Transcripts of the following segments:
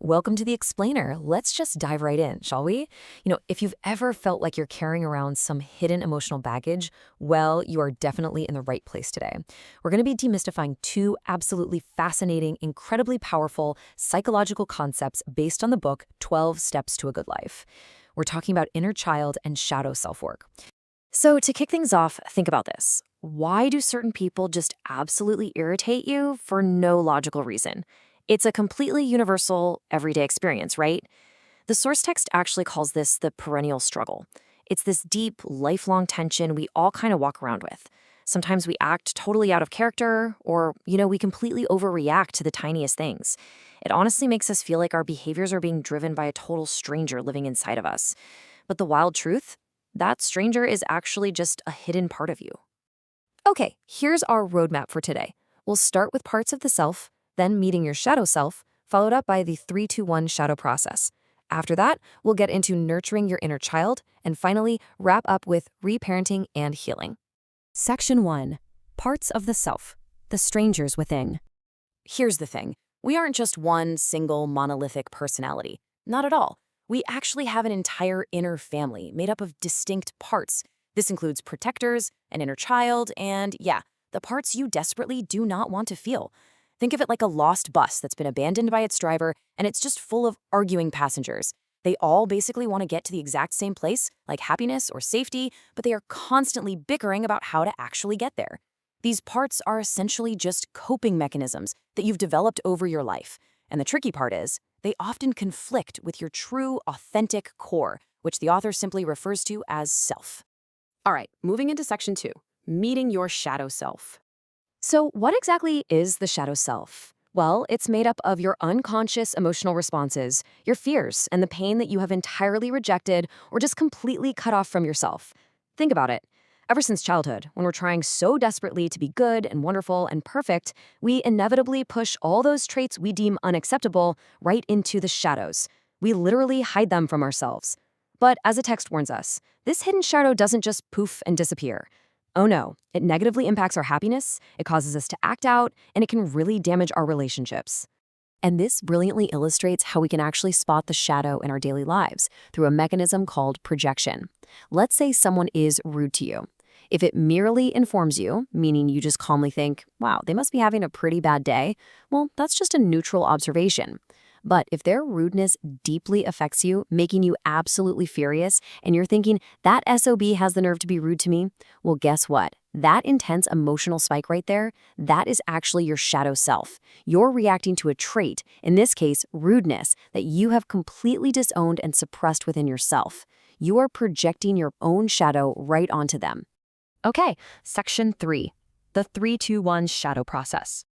Welcome to the Explainer. Let's just dive right in, shall we? If you've ever felt like you're carrying around some hidden emotional baggage, well, you are definitely in the right place today. We're going to be demystifying two absolutely fascinating, incredibly powerful psychological concepts based on the book 12 Steps to a Good Life. We're talking about inner child and shadow self-work. So to kick things off, think about this. Why do certain people just absolutely irritate you for no logical reason? It's a completely universal, everyday experience, right? The source text actually calls this the perennial struggle. It's this deep, lifelong tension we all kind of walk around with. Sometimes we act totally out of character, or, we completely overreact to the tiniest things. It honestly makes us feel like our behaviors are being driven by a total stranger living inside of us. But the wild truth? That stranger is actually just a hidden part of you. Okay, here's our roadmap for today. We'll start with parts of the self, then meeting your shadow self, followed up by the 3-2-1 shadow process. After that, we'll get into nurturing your inner child, and finally, wrap up with reparenting and healing. Section 1. Parts of the self, the strangers within. Here's the thing. We aren't just one single monolithic personality. Not at all. We actually have an entire inner family made up of distinct parts. This includes protectors, an inner child, and the parts you desperately do not want to feel. Think of it like a lost bus that's been abandoned by its driver, and it's just full of arguing passengers. They all basically want to get to the exact same place, like happiness or safety, but they are constantly bickering about how to actually get there. These parts are essentially just coping mechanisms that you've developed over your life. And the tricky part is, they often conflict with your true, authentic core, which the author simply refers to as self. All right, moving into section 2, meeting your shadow self. So what exactly is the shadow self? Well, it's made up of your unconscious emotional responses, your fears, and the pain that you have entirely rejected or just completely cut off from yourself. Think about it. Ever since childhood, when we're trying so desperately to be good and wonderful and perfect, we inevitably push all those traits we deem unacceptable right into the shadows. We literally hide them from ourselves. But as the text warns us, this hidden shadow doesn't just poof and disappear. Oh no, it negatively impacts our happiness, it causes us to act out, and it can really damage our relationships. And this brilliantly illustrates how we can actually spot the shadow in our daily lives through a mechanism called projection. Let's say someone is rude to you. If it merely informs you, meaning you just calmly think, wow, they must be having a pretty bad day, well, that's just a neutral observation. But if their rudeness deeply affects you, making you absolutely furious, and you're thinking, that SOB has the nerve to be rude to me, well, guess what? That intense emotional spike right there, that is actually your shadow self. You're reacting to a trait, in this case, rudeness, that you have completely disowned and suppressed within yourself. You are projecting your own shadow right onto them. Okay, section 3, the 3-2-1 shadow process.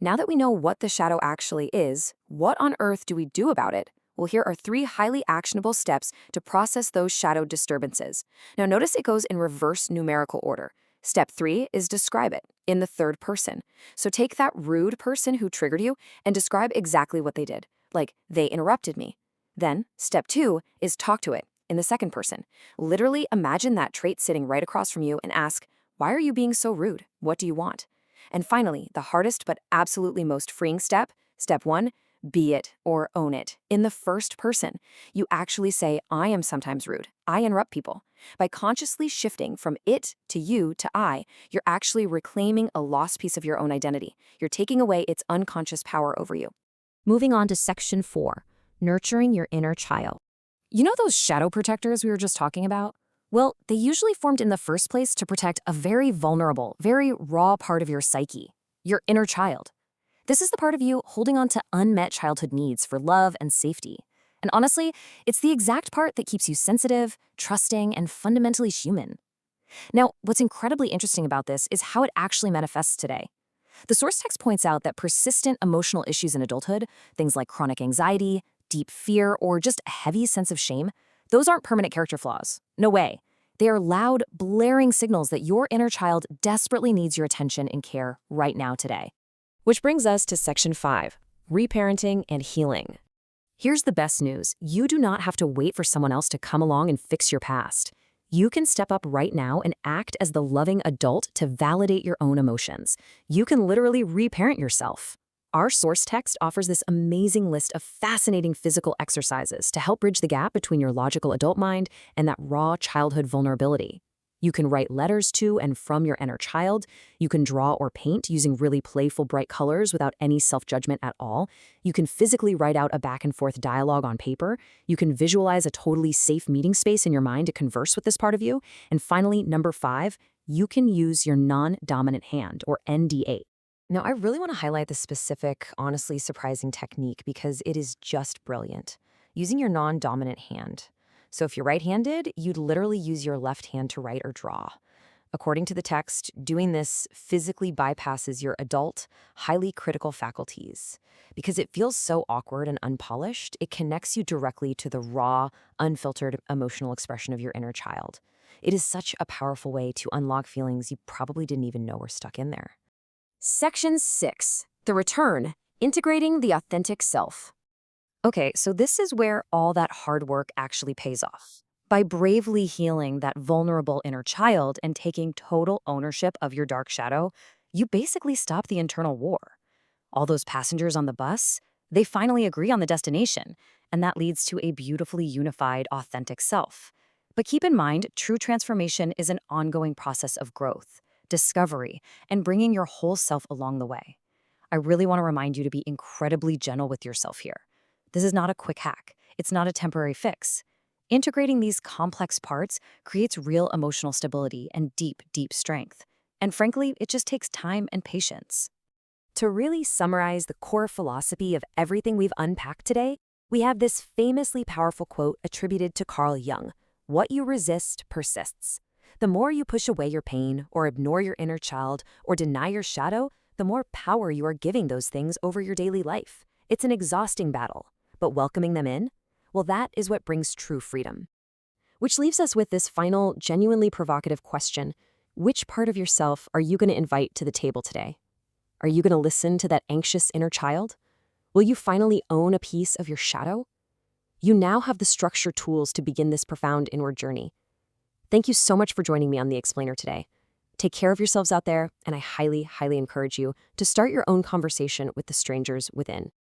Now that we know what the shadow actually is, what on earth do we do about it? Well, here are 3 highly actionable steps to process those shadow disturbances. Now notice it goes in reverse numerical order. Step 3 is describe it in the third person. So take that rude person who triggered you and describe exactly what they did, like they interrupted me. Then step 2 is talk to it in the second person. Literally imagine that trait sitting right across from you and ask, why are you being so rude? What do you want? And finally, the hardest but absolutely most freeing step, step 1, be it or own it. In the first person, you actually say, I am sometimes rude. I interrupt people. By consciously shifting from it to you to I, you're actually reclaiming a lost piece of your own identity. You're taking away its unconscious power over you. Moving on to section 4, nurturing your inner child. You know those shadow protectors we were just talking about? Well, they usually formed in the first place to protect a very vulnerable, very raw part of your psyche, your inner child. This is the part of you holding on to unmet childhood needs for love and safety. And honestly, it's the exact part that keeps you sensitive, trusting, and fundamentally human. Now, what's incredibly interesting about this is how it actually manifests today. The source text points out that persistent emotional issues in adulthood, things like chronic anxiety, deep fear, or just a heavy sense of shame, those aren't permanent character flaws. No way. They are loud, blaring signals that your inner child desperately needs your attention and care right now today. Which brings us to section 5, reparenting and healing. Here's the best news. You do not have to wait for someone else to come along and fix your past. You can step up right now and act as the loving adult to validate your own emotions. You can literally reparent yourself. Our source text offers this amazing list of fascinating physical exercises to help bridge the gap between your logical adult mind and that raw childhood vulnerability. You can write letters to and from your inner child. You can draw or paint using really playful, bright colors without any self-judgment at all. You can physically write out a back-and-forth dialogue on paper. You can visualize a totally safe meeting space in your mind to converse with this part of you. And finally, number 5, you can use your non-dominant hand, or ND8. Now, I really want to highlight this specific, honestly surprising technique because it is just brilliant. Using your non-dominant hand. So if you're right-handed, you'd literally use your left hand to write or draw. According to the text, doing this physically bypasses your adult, highly critical faculties. Because it feels so awkward and unpolished, it connects you directly to the raw, unfiltered emotional expression of your inner child. It is such a powerful way to unlock feelings you probably didn't even know were stuck in there. Section 6. The Return. Integrating the Authentic Self. Okay, so this is where all that hard work actually pays off. By bravely healing that vulnerable inner child and taking total ownership of your dark shadow, you basically stop the internal war. All those passengers on the bus, they finally agree on the destination, and that leads to a beautifully unified, authentic self. But keep in mind, true transformation is an ongoing process of growth, discovery, and bringing your whole self along the way. I really want to remind you to be incredibly gentle with yourself here. This is not a quick hack. It's not a temporary fix. Integrating these complex parts creates real emotional stability and deep, deep strength. And frankly, it just takes time and patience. To really summarize the core philosophy of everything we've unpacked today, we have this famously powerful quote attributed to Carl Jung: "What you resist persists." The more you push away your pain, or ignore your inner child, or deny your shadow, the more power you are giving those things over your daily life. It's an exhausting battle. But welcoming them in? Well, that is what brings true freedom. Which leaves us with this final, genuinely provocative question. Which part of yourself are you going to invite to the table today? Are you going to listen to that anxious inner child? Will you finally own a piece of your shadow? You now have the structured tools to begin this profound inward journey. Thank you so much for joining me on The Explainer today. Take care of yourselves out there, and I highly, highly encourage you to start your own conversation with the strangers within.